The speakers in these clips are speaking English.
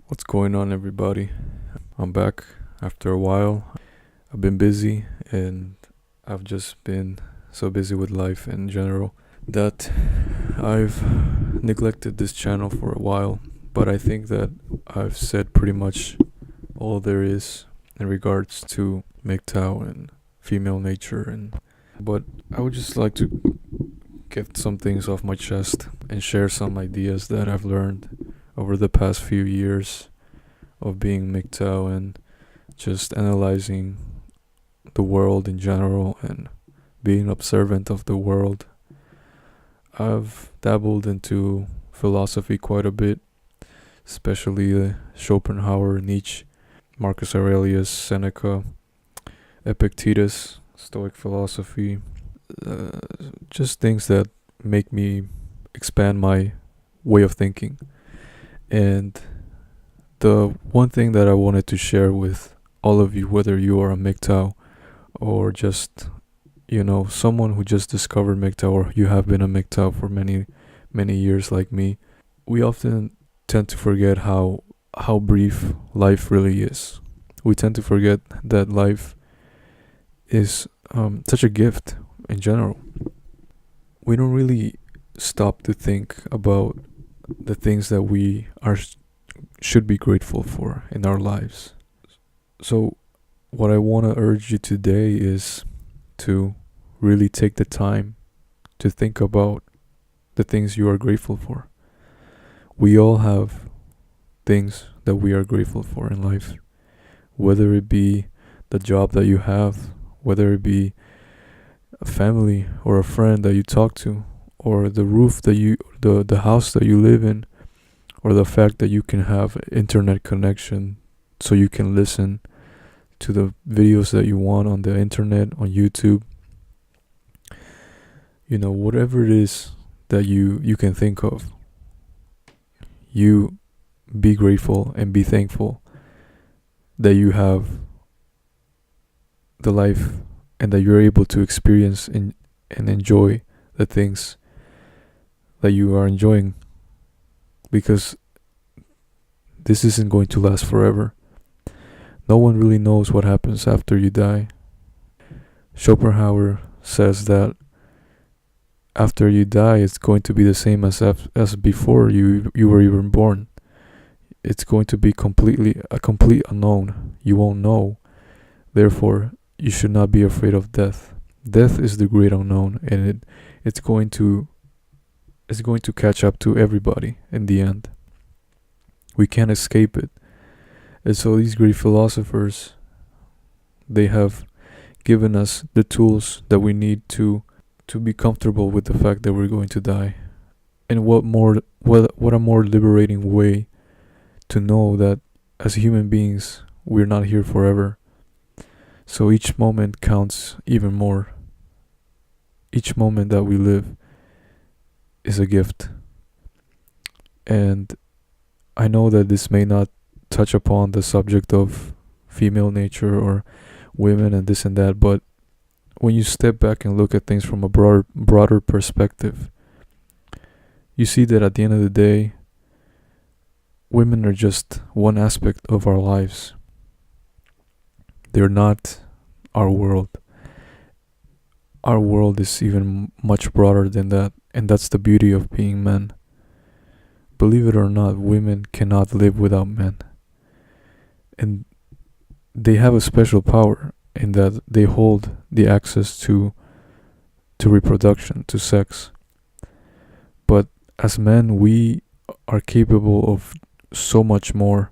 What's going on, everybody? I'm back after a while. I've been busy and I've just been so busy with life in general that I've neglected this channel for a while. But I think that I've said pretty much all there is in regards to MGTOW and female nature. But I would just like to get some things off my chest and share some ideas that I've learned over the past few years of being MGTOW and just analyzing the world in general and being observant of the world. I've dabbled into philosophy quite a bit, especially Schopenhauer, Nietzsche, Marcus Aurelius, Seneca, Epictetus, Stoic philosophy, uh, just things that make me expand my way of thinking. And the one thing that I wanted to share with all of you, whether you are a MGTOW or just, someone who just discovered MGTOW or you have been a MGTOW for many, many years like me, we often tend to forget how brief life really is. We tend to forget that life is such a gift in general. We don't really stop to think about the things that we should be grateful for in our lives. So, what I want to urge you today is to really take the time to think about the things you are grateful for. We all have things that we are grateful for in life, whether it be the job that you have, whether it be a family or a friend that you talk to, or the roof that the house that you live in, or the fact that you can have internet connection so you can listen to the videos that you want on the internet, on YouTube. Whatever it is that you can think of, you be grateful and be thankful that you have the life and that you're able to experience and enjoy the things that you are enjoying, because this isn't going to last forever. No one really knows what happens after you die. Schopenhauer says that after you die, it's going to be the same as before you were even born. It's going to be a complete unknown. You won't know. Therefore, you should not be afraid of death. Death is the great unknown, and it's going to catch up to everybody in the end. We can't escape it. And so these great philosophers, they have given us the tools that we need to be comfortable with the fact that we're going to die. And what a more liberating way to know that as human beings, we're not here forever. So each moment counts even more. Each moment that we live is a gift. And I know that this may not touch upon the subject of female nature or women and this and that, but when you step back and look at things from a broader perspective, you see that at the end of the day, women are just one aspect of our lives. They're not our world. Our world is even much broader than that, and that's the beauty of being men. Believe it or not, women cannot live without men. And they have a special power in that they hold the access to reproduction, to sex. But as men, we are capable of so much more.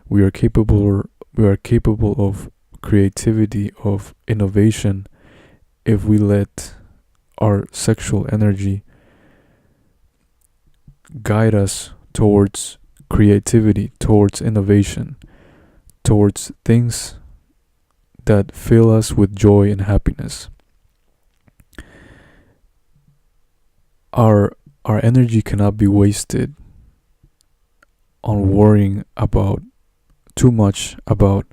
We are capable of creativity, of innovation, if we let our sexual energy guide us towards creativity, towards innovation, towards things that fill us with joy and happiness. Our energy cannot be wasted on worrying about too much about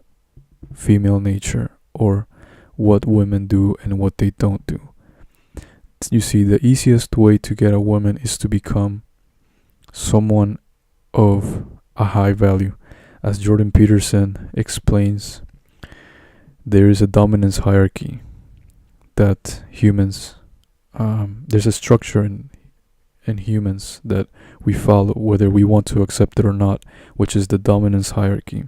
female nature or what women do and what they don't do. You see, the easiest way to get a woman is to become someone of a high value. As Jordan Peterson explains, there is a dominance hierarchy that humans, there's a structure in humans that we follow, whether we want to accept it or not, which is the dominance hierarchy.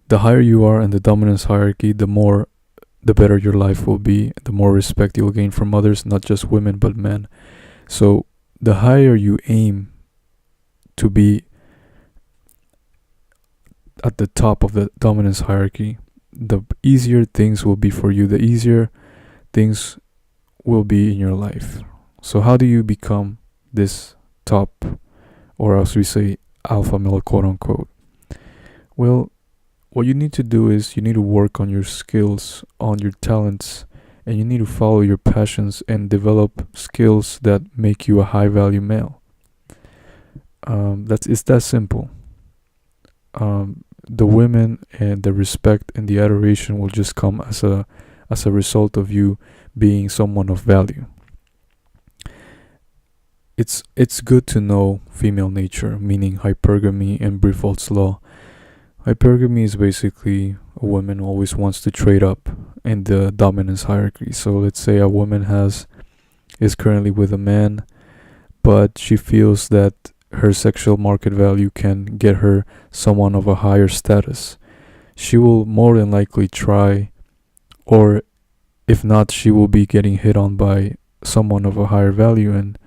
The higher you are in the dominance hierarchy, the better your life will be, the more respect you'll gain from others, not just women but men. So the higher you aim to be at the top of the dominance hierarchy, the easier things will be for you, the easier things will be in your life. So how do you become this top, or as we say, alpha male, quote unquote? Well, what you need to do is you need to work on your skills, on your talents, and you need to follow your passions and develop skills that make you a high value male. It's that simple. The women and the respect and the adoration will just come as a result of you being someone of value. It's good to know female nature, meaning hypergamy and Brifold's law. Hypergamy is basically a woman always wants to trade up in the dominance hierarchy. So let's say a woman is currently with a man, but she feels that her sexual market value can get her someone of a higher status. She will more than likely try, or if not, she will be getting hit on by someone of a higher value and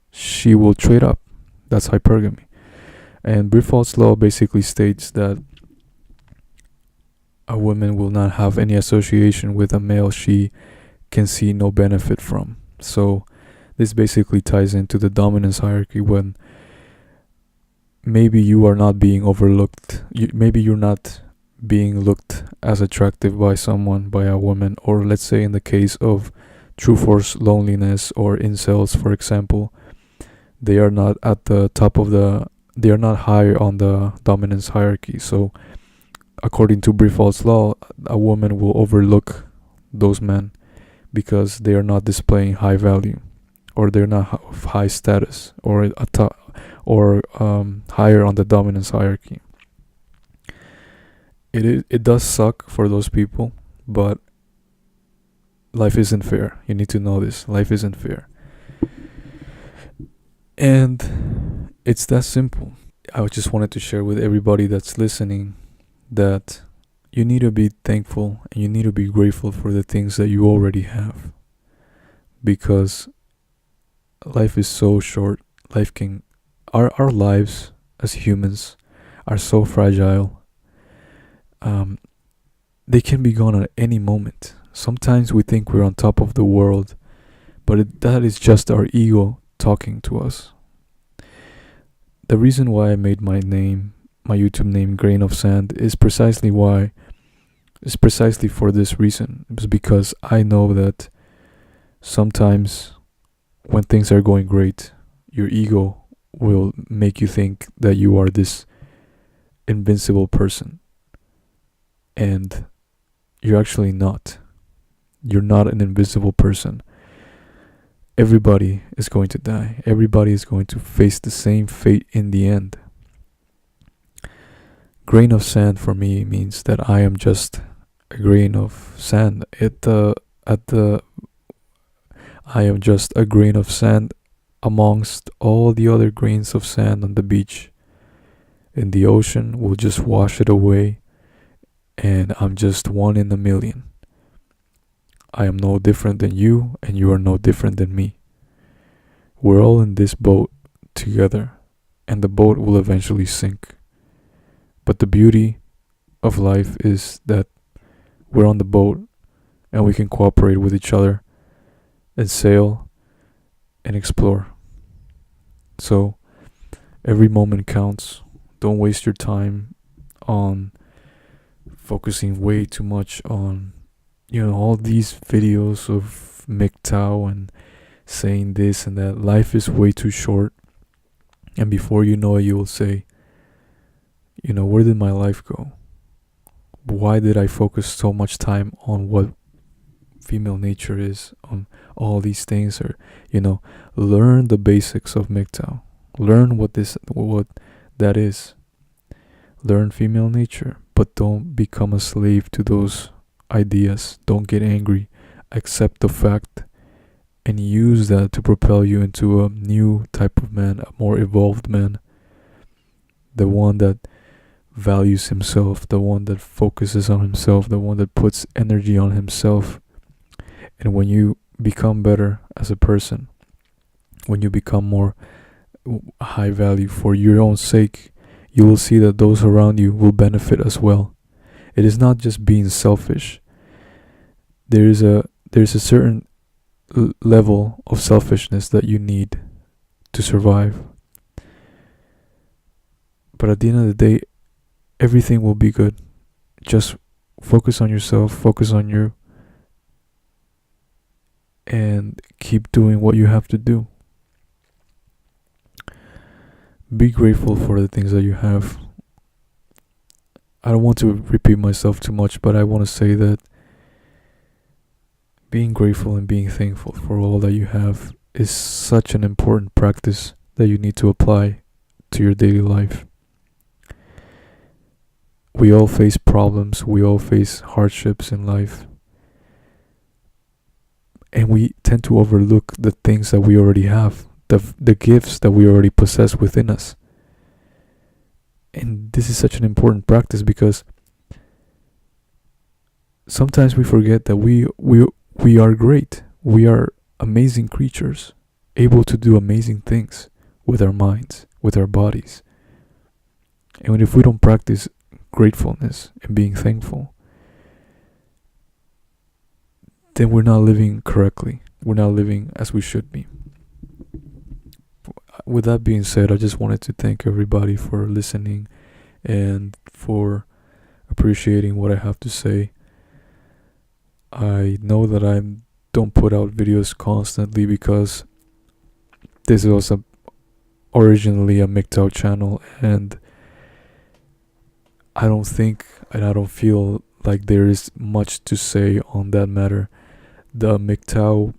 she will trade up. That's hypergamy. And Brifold's law basically states that a woman will not have any association with a male she can see no benefit from. So this basically ties into the dominance hierarchy when maybe you are not being overlooked. Maybe you're not being looked as attractive by someone, by a woman, or let's say in the case of true force loneliness or incels, for example, they are not at the top of they are not high on the dominance hierarchy. So according to Brifold's law, a woman will overlook those men because they are not displaying high value, or they're not of high status, or higher on the dominance hierarchy. It does suck for those people, but life isn't fair. You need to know this. Life isn't fair. And it's that simple. I just wanted to share with everybody that's listening that you need to be thankful and you need to be grateful for the things that you already have. Because life is so short. Our lives as humans are so fragile. They can be gone at any moment. Sometimes we think we're on top of the world, but that is just our ego talking to us. The reason why I made my YouTube name Grain of Sand is precisely for this reason. It's because I know that sometimes when things are going great, your ego will make you think that you are this invincible person. And you're actually not. You're not an invisible person. Everybody is going to die. Everybody is going to face the same fate in the end. Grain of sand for me means that I am just a grain of sand. I am just a grain of sand amongst all the other grains of sand on the beach. In the ocean, we'll just wash it away, and I'm just one in a million. I am no different than you, and you are no different than me. We're all in this boat together, and the boat will eventually sink. But the beauty of life is that we're on the boat, and we can cooperate with each other, and sail, and explore. So, every moment counts. Don't waste your time on focusing way too much on all these videos of MGTOW and saying this and that. Life is way too short, and before you know it, you will say, where did my life go? Why did I focus so much time on what female nature is, on all these things? Or learn the basics of MGTOW. Learn what that is. learn female nature, but don't become a slave to those ideas. Don't get angry. Accept the fact and use that to propel you into a new type of man, a more evolved man, the one that values himself, the one that focuses on himself, the one that puts energy on himself. And when you become better as a person, when you become more high value for your own sake, you will see that those around you will benefit as well. It is not just being selfish. There's a certain level of selfishness that you need to survive. But at the end of the day, everything will be good. Just focus on yourself, focus on you, and keep doing what you have to do. Be grateful for the things that you have. I don't want to repeat myself too much, but I want to say that being grateful and being thankful for all that you have is such an important practice that you need to apply to your daily life. We all face problems, we all face hardships in life, and we tend to overlook the things that we already have, the gifts that we already possess within us. And this is such an important practice because sometimes we forget that we are great. We are amazing creatures, able to do amazing things with our minds, with our bodies. And if we don't practice gratefulness and being thankful, then we're not living correctly. We're not living as we should be. With that being said, I just wanted to thank everybody for listening and for appreciating what I have to say. I know that I don't put out videos constantly because this was originally a MGTOW channel, and I don't think and I don't feel like there is much to say on that matter. The MGTOW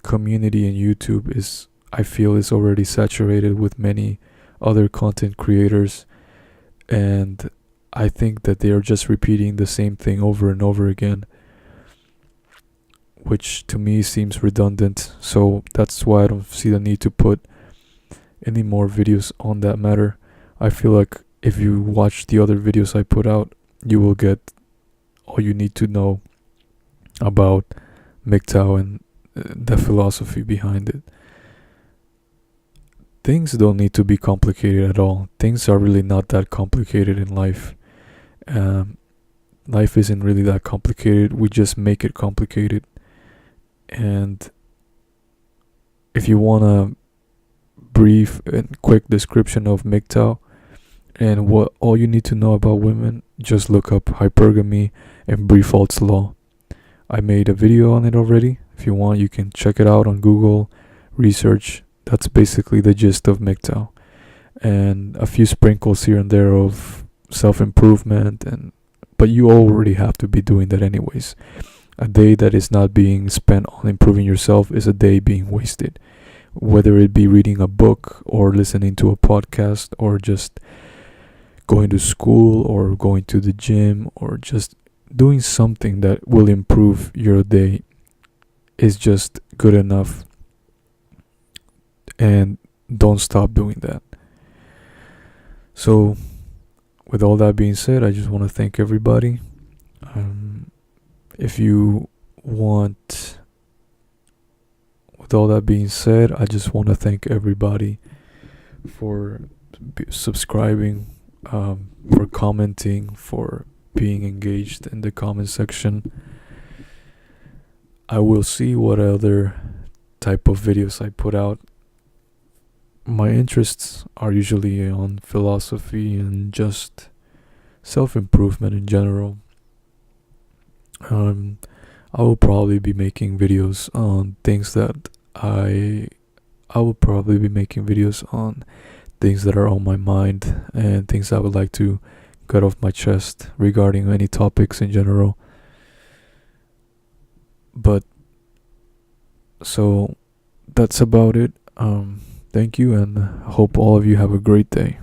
community in YouTube I feel is already saturated with many other content creators, and I think that they are just repeating the same thing over and over again, which to me seems redundant. So that's why I don't see the need to put any more videos on that matter. I feel like if you watch the other videos I put out, you will get all you need to know about MGTOW and the philosophy behind it. Things don't need to be complicated at all. Things are really not that complicated in life. Life isn't really that complicated. We just make it complicated. And if you want a brief and quick description of MGTOW and what all you need to know about women, just look up hypergamy and Brifault's law. I made a video on it already. If you want, you can check it out on Google, research. That's basically the gist of MGTOW, and a few sprinkles here and there of self-improvement, but you already have to be doing that anyways. A day that is not being spent on improving yourself is a day being wasted, whether it be reading a book or listening to a podcast or just going to school or going to the gym or just doing something that will improve your day is just good enough. And don't stop doing that. So with all that being said, I just want to thank everybody. If you want, with all that being said, I just want to thank everybody for subscribing, for commenting, for being engaged in the comment section. I will see what other type of videos I put out. My interests are usually on philosophy and just self-improvement in general. I will probably be making videos on things that I will probably be making videos on things that are on my mind and things I would like to get off my chest regarding any topics in general. But so that's about it. Thank you, and hope all of you have a great day.